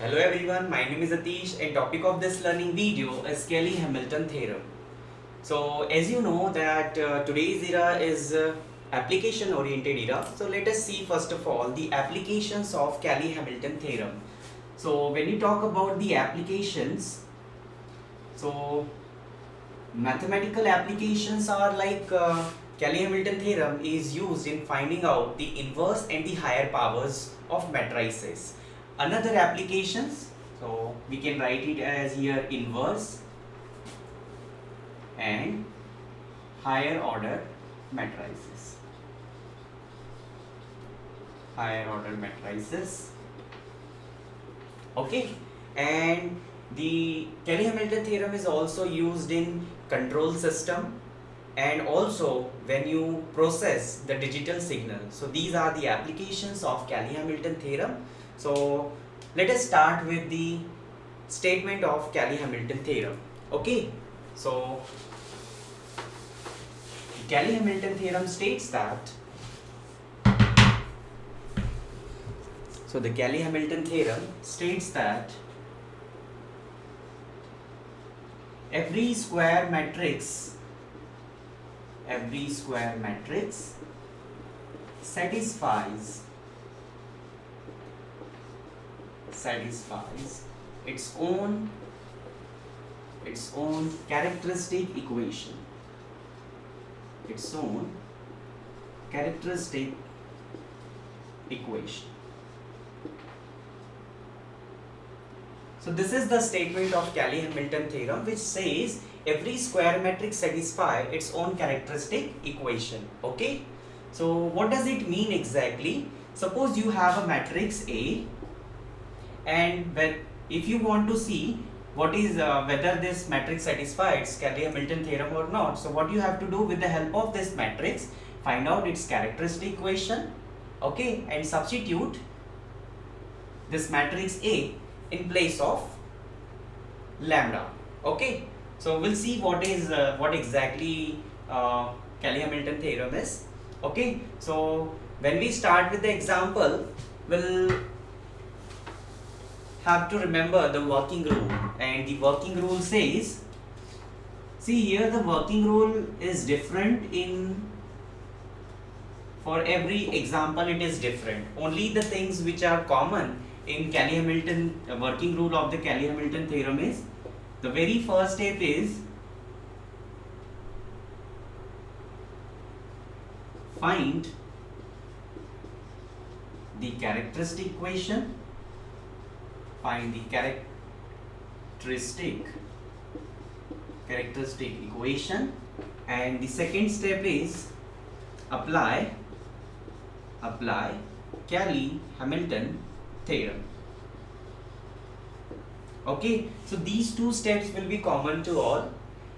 Hello everyone, my name is Atish and topic of this learning video is Cayley-Hamilton theorem. So as you know that today's era is application oriented era. So let us see first of all the applications of Cayley-Hamilton theorem. So when you talk about the applications, so mathematical applications are like Cayley-Hamilton theorem is used in finding out the inverse and the higher powers of matrices. Another applications, so we can write it as here inverse and higher order matrices. Higher order matrices. Okay, and the Cayley-Hamilton theorem is also used in control system and also when you process the digital signal. So these are the applications of Cayley-Hamilton theorem. So let us start with the statement of Cayley-Hamilton theorem. Okay, so Cayley-Hamilton theorem states that the Cayley-Hamilton theorem states that every square matrix satisfies its own characteristic equation. So this is the statement of Cayley-Hamilton theorem which says every square matrix satisfies its own characteristic equation. Okay, so what does it mean exactly? Suppose you have a matrix A, and if you want to see what is whether this matrix satisfies Cayley-Hamilton theorem or not, so what you have to do with the help of this matrix, find out its characteristic equation, okay, and substitute this matrix A in place of lambda. Okay, so we'll see what exactly Cayley-Hamilton theorem is. Okay, so when we start with the example, we'll have to remember the working rule, and the working rule says, see here the working rule is different for every example. It is different. Only the things which are common in Cayley-Hamilton working rule of the Cayley-Hamilton theorem is, the very first step is find the characteristic equation. Find the characteristic equation, and the second step is apply Cayley-Hamilton theorem. Okay, so these two steps will be common to all.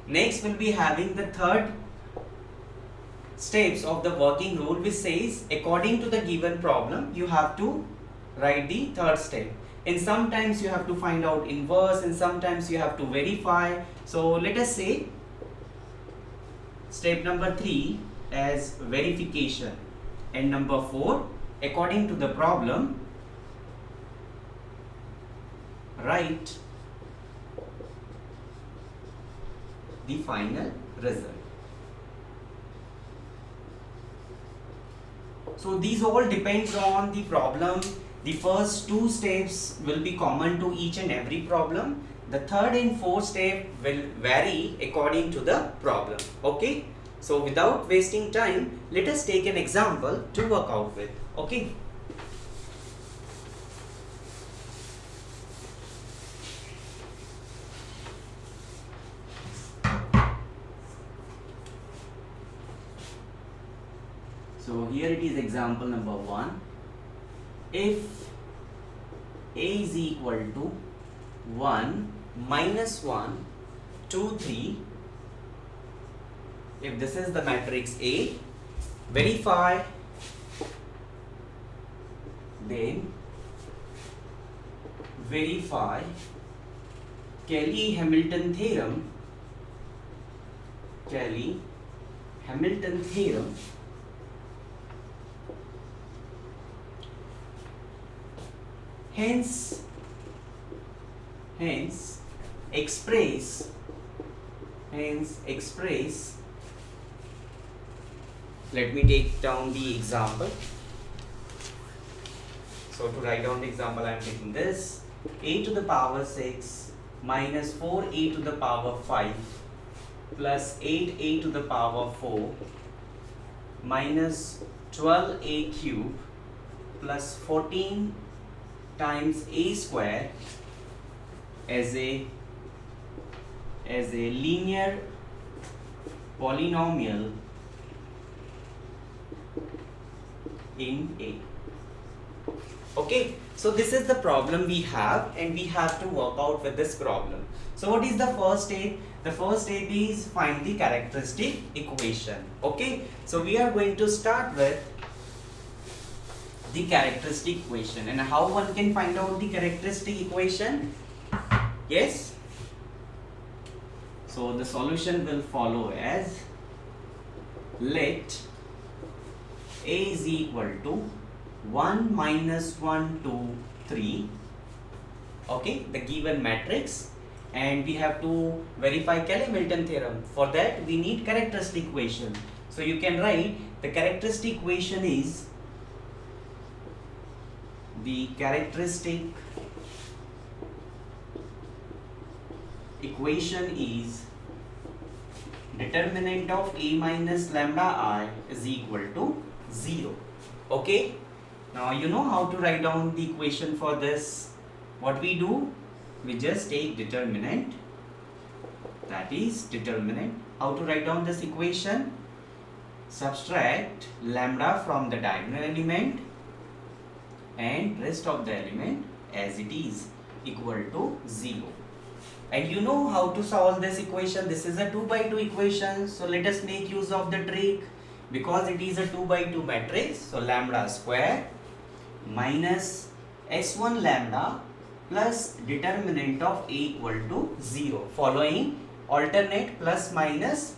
Next we'll be having the third steps of the working rule which says according to the given problem you have to write the third step, and sometimes you have to find out inverse and sometimes you have to verify. So let us say step number 3 as verification, and number 4 according to the problem write the final result. So these all depends on the problem. The first two steps will be common to each and every problem. The third and fourth step will vary according to the problem. Okay, so without wasting time, let us take an example to work out with. Okay, so here it is example number 1. If A is equal to 1, minus 1, 2, 3, if this is the matrix A, verify, then verify Cayley-Hamilton theorem. Hence hence express let me take down the example. So to write down the example, I am taking this a to the power 6 minus 4a to the power 5 plus 8a to the power 4 minus 12a cube plus 14 times a square as a linear polynomial in A. Okay, so this is the problem we have, and we have to work out with this problem. So what is the first step? The first step is find the characteristic equation. Okay, so we are going to start with the characteristic equation. And how one can find out the characteristic equation? Yes. So the solution will follow as, let A is equal to 1 minus 1 2 3, okay, the given matrix, and we have to verify Cayley-Hamilton theorem. For that we need characteristic equation. So you can write the characteristic equation is, the characteristic equation is determinant of A minus lambda I is equal to 0. Okay, now you know how to write down the equation for this. What we do, we just take determinant, that is determinant. How to write down this equation? Subtract lambda from the diagonal element and rest of the element as it is, equal to 0. And you know how to solve this equation. This is a 2 by 2 equation. So let us make use of the trick. Because it is a 2 by 2 matrix, so lambda square minus S1 lambda plus determinant of A equal to 0, following alternate plus minus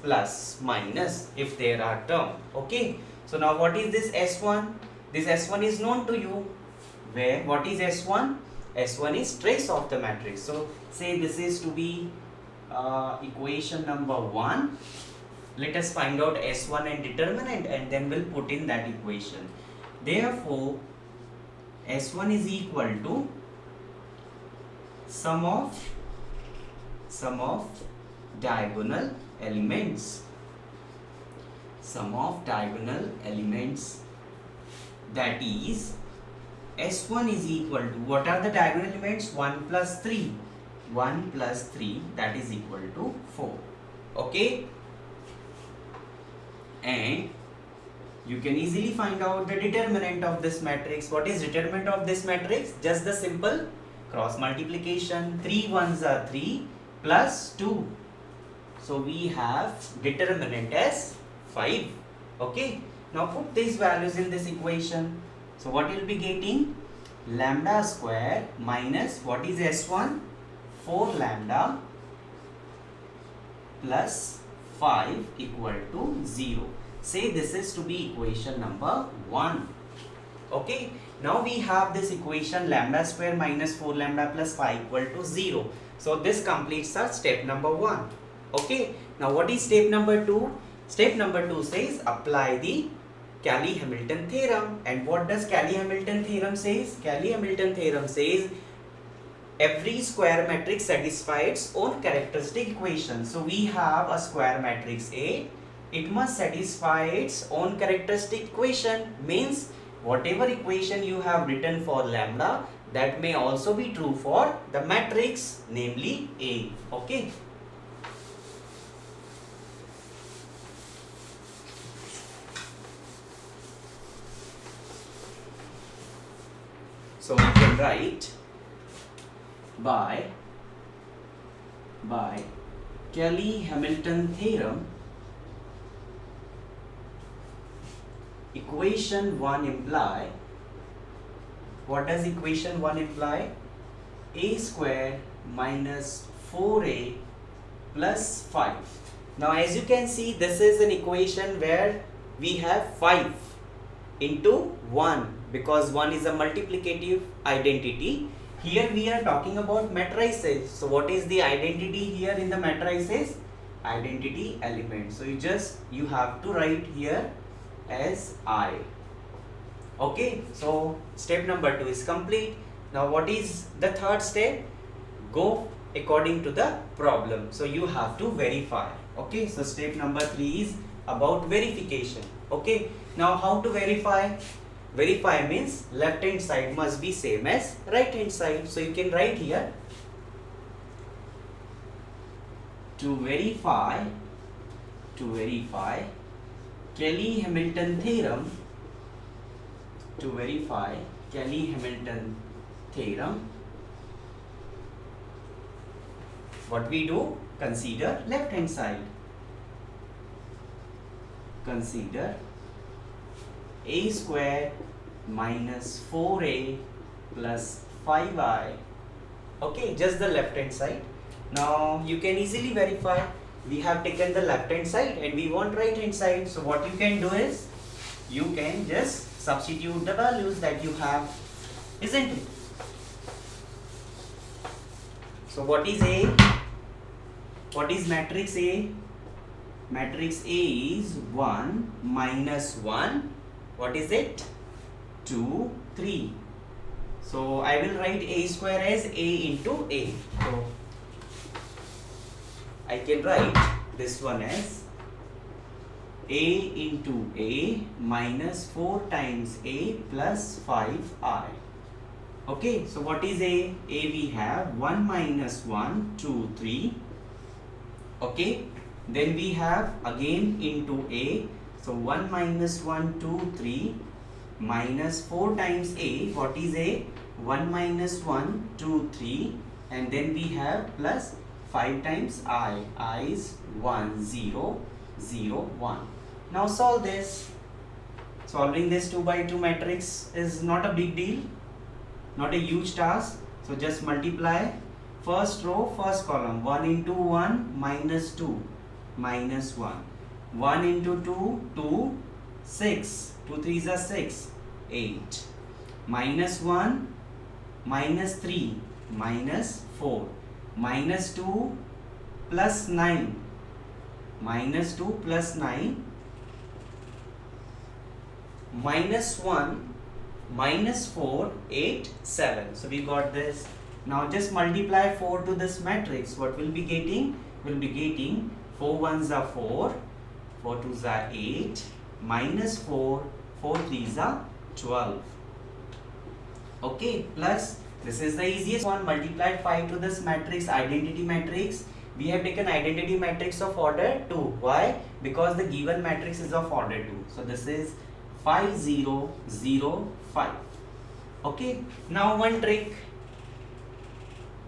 if there are term. Okay, so now what is this S1? This S1 is known to you. Where what is S1? S1 is trace of the matrix. So say this is to be equation number 1. Let us find out S1 and determinant, and then we'll put in that equation. Therefore, S1 is equal to sum of diagonal elements. Sum of diagonal elements, that is S1 is equal to, what are the diagonal elements? 1 plus 3. 1 plus 3, that is equal to 4. Okay. And you can easily find out the determinant of this matrix. What is determinant of this matrix? Just the simple cross multiplication. 3 ones are 3 plus 2. So we have determinant as 5. Okay. Now put these values in this equation. So what you will be getting? Lambda square minus, what is S1? 4 lambda plus 5 equal to 0. Say this is to be equation number 1. Okay. Now we have this equation lambda square minus 4 lambda plus 5 equal to 0. So this completes our step number 1. Okay. Now what is step number 2? Step number 2 says apply the Cayley-Hamilton theorem. And what does Cayley-Hamilton theorem says? Cayley-Hamilton theorem says every square matrix satisfies its own characteristic equation. So we have a square matrix A. It must satisfy its own characteristic equation. Means whatever equation you have written for lambda, that may also be true for the matrix, namely A. Okay. So we can write by Cayley-Hamilton theorem, equation 1 imply, what does equation 1 imply? A square minus 4a plus 5. Now as you can see, this is an equation where we have 5 into 1, because 1 is a multiplicative identity, here we are talking about matrices. So what is the identity here in the matrices? Identity element. So you have to write here as I. Okay, so step number 2 is complete. Now what is the third step? Go according to the problem. So you have to verify. Okay, so step number 3 is about verification. Okay, now how to verify? Verify means left hand side must be same as right hand side. So you can write here, to verify Cayley-Hamilton theorem, to verify Cayley-Hamilton theorem, what we do? Consider left hand side. Consider a square minus 4a plus 5i. Okay, just the left hand side. Now you can easily verify. We have taken the left hand side and we want right hand side. So what you can do is, you can just substitute the values that you have, isn't it? So what is A? What is matrix A? Matrix A is 1 minus 1. What is it? 2, 3. So I will write A square as A into A. So I can write this one as A into A minus 4 times A plus 5i. Okay, so what is A? A we have 1 minus 1, 2, 3. Okay, then we have again into A. So 1 minus 1, 2, 3 minus 4 times A. What is A? 1 minus 1, 2, 3, and then we have plus 5 times I. I is 1, 0, 0, 1. Now solve this. Solving this 2 by 2 matrix is not a big deal, not a huge task. So just multiply first row, first column. 1 into 1 minus 2 minus 1. 1 into 2, 2, 6. 2 3s are 6, 8. Minus 1, minus 3, minus 4. Minus 2 plus 9. Minus 2 plus 9. Minus 1, minus 4, 8, 7. So we got this. Now just multiply 4 to this matrix. What will be getting? We'll be getting 4 1s are 4, 4 2s are 8, minus 4, 4 3s are 12. Okay, plus this is the easiest one. Multiply 5 to this matrix, identity matrix. We have taken identity matrix of order 2. Why? Because the given matrix is of order 2. So this is 5 0 0 5. Okay, now one trick.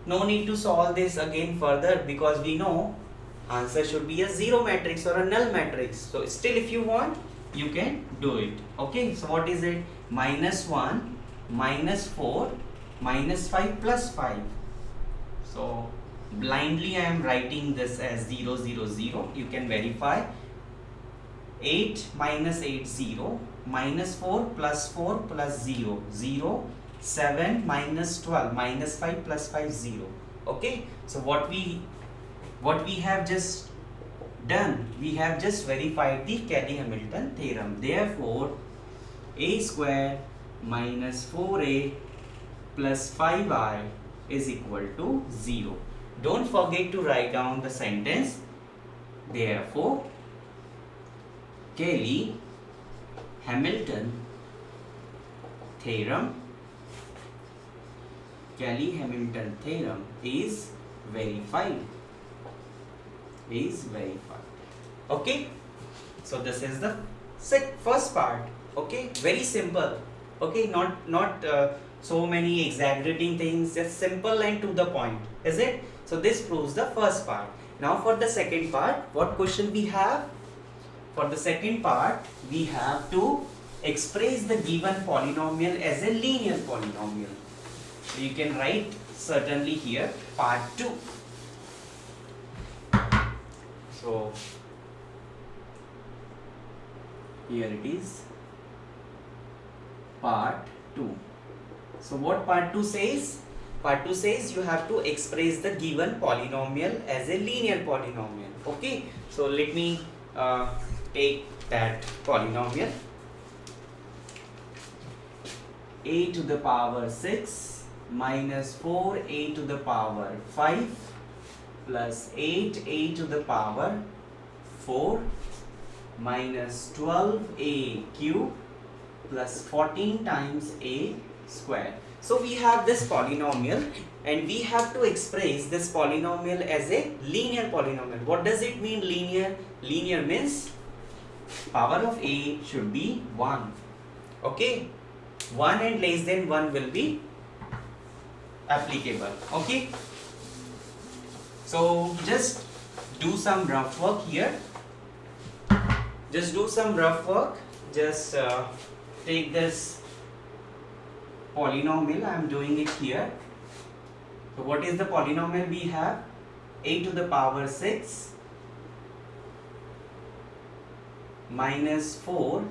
No need to solve this again further because we know answer should be a zero matrix or a null matrix. So still if you want, you can do it. Okay, so what is it? Minus 1, minus 4, minus 5 plus 5. So blindly I am writing this as 0 0 0. You can verify. 8 minus 8 0, minus 4 plus 4 plus 0 0, 7 minus 12 minus 5 plus 5 0. Okay, so what we have just done, we have just verified the Cayley-Hamilton theorem. Therefore a square minus 4a plus 5i is equal to 0. Don't forget to write down the sentence. Therefore Cayley-Hamilton theorem is verified. Okay, so this is the first part. Okay, very simple. Okay, not so many exaggerating things, just simple and to the point, is it? So this proves the first part. Now for the second part, what question we have? For the second part, we have to express the given polynomial as a linear polynomial. So you can write certainly here part 2. So here it is, part 2. So what part 2 says? Part 2 says you have to express the given polynomial as a linear polynomial. Okay, so let me take that polynomial. A to the power 6 minus 4a to the power 5 plus 8a to the power 4 minus 12a cube plus 14 times a square. So we have this polynomial and we have to express this polynomial as a linear polynomial. What does it mean linear? Linear means power of a should be 1. Okay, 1 and less than 1 will be applicable. Okay, so just do some rough work here. Just do some rough work. Just take this polynomial. I am doing it here. So what is the polynomial we have? A to the power 6 minus 4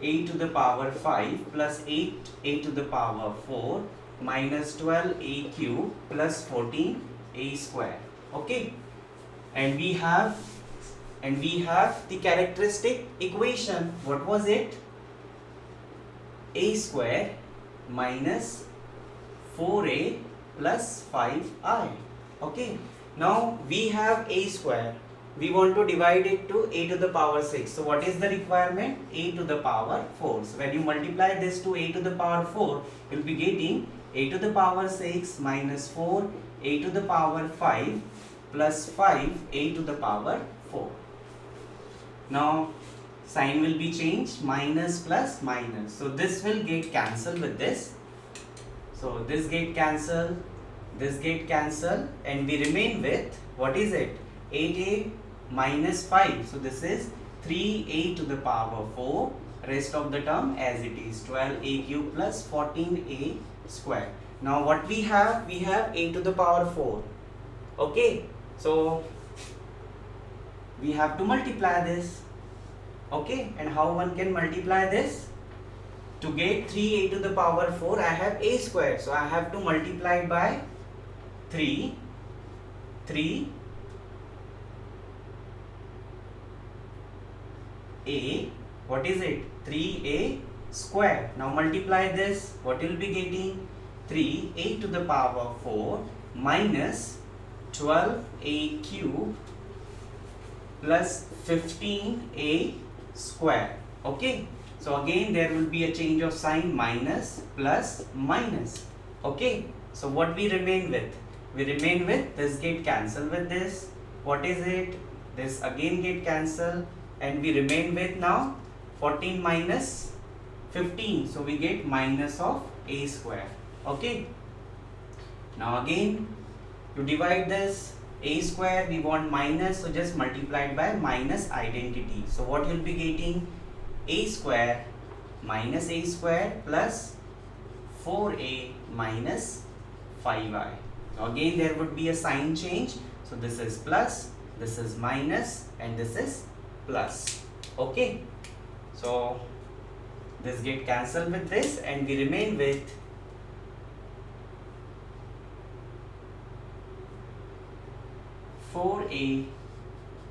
a to the power 5 plus 8a to the power 4 minus 12a cube plus 14a square. Okay, and we have the characteristic equation. What was it? A square minus 4a plus 5i. Okay, now we have a square. We want to divide it to a to the power 6. So what is the requirement? A to the power 4. So when you multiply this to a to the power 4, you will be getting a to the power 6 minus 4 a to the power 5 plus 5 a to the power 4. Now sign will be changed, minus plus minus. So this will get cancelled with this. So this get cancelled, this get cancelled, and we remain with, what is it? 8a minus 5. So this is 3a to the power 4. Rest of the term as it is, 12a cube plus 14a square. Now what we have? We have a to the power 4. Okay, so we have to multiply this. Okay, and how one can multiply this? To get 3a to the power 4, I have a square. So I have to multiply by 3. A, what is it? 3a square. Now multiply this. What will be getting? 3a to the power 4 minus 12a cube plus 15a square. Okay, so again there will be a change of sign, minus plus minus. Okay, so what we remain with? We remain with this get cancelled with this. What is it? This again get cancelled, and we remain with now 14 minus 15. So we get minus of a square. Okay, now again to divide this, a square we want minus, so just multiply it by minus identity. So what you'll be getting? A square minus a square plus 4a minus 5i. Again there would be a sign change. So this is plus, this is minus, and this is plus. Okay, so this get cancelled with this, and we remain with 4a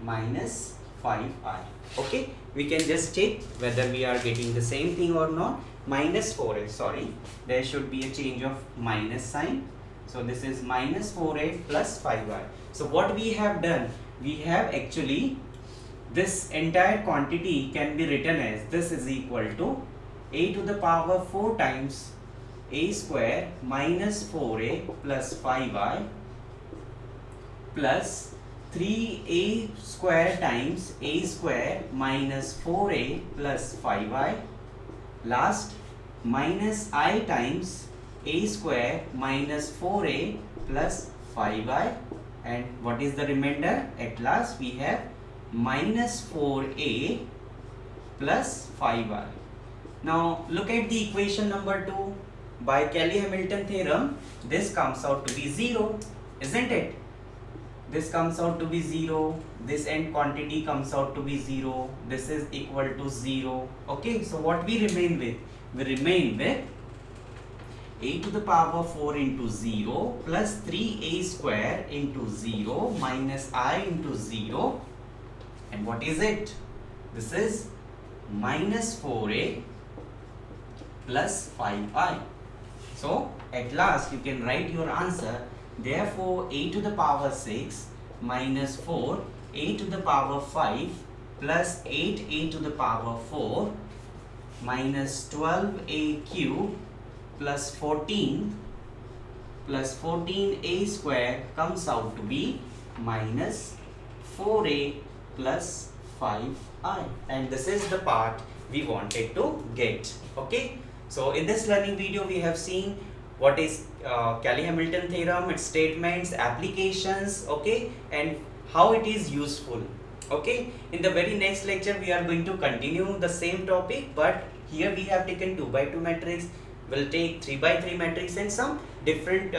minus 5i. Okay, we can just check whether we are getting the same thing or not. Minus 4a, sorry, there should be a change of minus sign. So this is minus 4a plus 5i. So what we have done, we have actually, this entire quantity can be written as, this is equal to a to the power 4 times a square minus 4a plus 5i plus 3a square times a square minus 4a plus 5i, last minus I times a square minus 4a plus 5i, and what is the remainder? At last we have minus 4a plus 5i. Now look at the equation number 2. By Cayley-Hamilton theorem, this comes out to be 0, isn't it? This comes out to be 0, this end quantity comes out to be 0, this is equal to 0. Okay, so what we remain with? We remain with a to the power 4 into 0 plus 3a square into 0 minus I into 0. And what is it? This is minus 4a plus 5i. So at last you can write your answer. Therefore a to the power 6 minus 4 a to the power 5 plus 8a to the power 4 minus 12a cube plus 14 plus 14a square comes out to be minus 4a plus 5i. And this is the part we wanted to get. Okay. So in this learning video we have seen what is Cayley-Hamilton theorem, its statements, applications, okay, and how it is useful. Okay, in the very next lecture we are going to continue the same topic, but here we have taken 2 by 2 matrix. We'll take 3 by 3 matrix and some different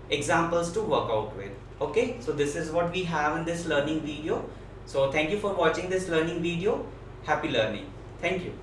examples to work out with. Okay, so this is what we have in this learning video. So thank you for watching this learning video. Happy learning. Thank you.